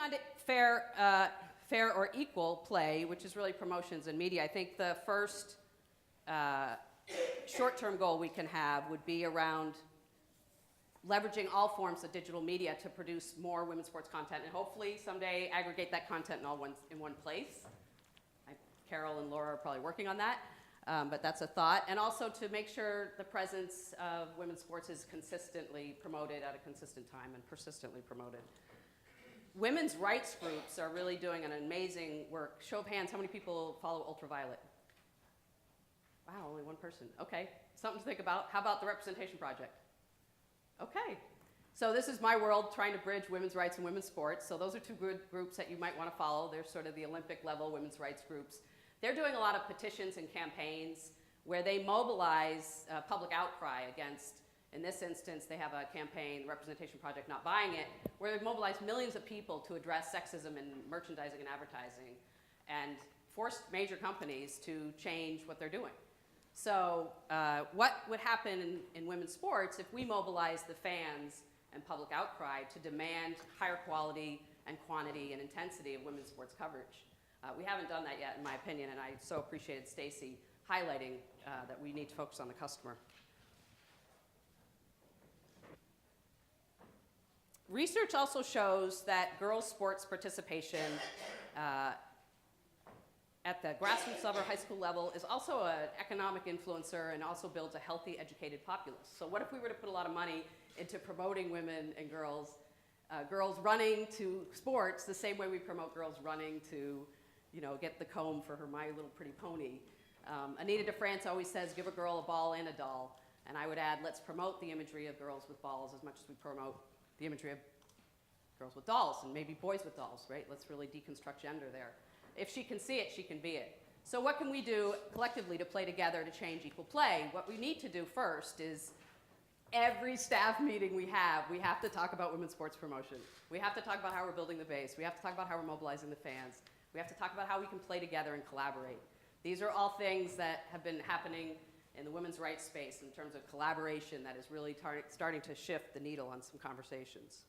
on to fair or equal play, which is really promotions and media, I think the first short-term goal we can have would be around leveraging all forms of digital media to produce more women's sports content and hopefully someday aggregate that content in one place. Carol and Laura are probably working on that, but that's a thought. And also to make sure the presence of women's sports is consistently promoted at a consistent time and persistently promoted. Women's rights groups are really doing an amazing work. Show of hands, how many people follow Ultraviolet? Wow, only one person. Okay, something to think about. How about the Representation Project? Okay, so this is my world trying to bridge women's rights and women's sports. So those are two good groups that you might want to follow. They're sort of the Olympic level women's rights groups. They're doing a lot of petitions and campaigns where they mobilize public outcry against, in this instance, they have a campaign, Representation Project Not Buying It, where they've mobilized millions of people to address sexism in merchandising and advertising and forced major companies to change what they're doing. So what would happen in women's sports if we mobilize the fans and public outcry to demand higher quality and quantity and intensity of women's sports coverage? We haven't done that yet, in my opinion, and I so appreciated Stacy highlighting that we need to focus on the customer. Research also shows that girls' sports participation at the grassroots level, high school level, is also an economic influencer and also builds a healthy, educated populace. So what if we were to put a lot of money into promoting women and girls running to sports the same way we promote girls running to, get the comb for her My Little Pretty Pony. Anita DeFrance always says, give a girl a ball and a doll. And I would add, let's promote the imagery of girls with balls as much as we promote the imagery of girls with dolls and maybe boys with dolls, right? Let's really deconstruct gender there. If she can see it, she can be it. So what can we do collectively to play together to change equal play? What we need to do first is every staff meeting we have to talk about women's sports promotion. We have to talk about how we're building the base. We have to talk about how we're mobilizing the fans. We have to talk about how we can play together and collaborate. These are all things that have been happening in the women's rights space in terms of collaboration that is really starting to shift the needle on some conversations.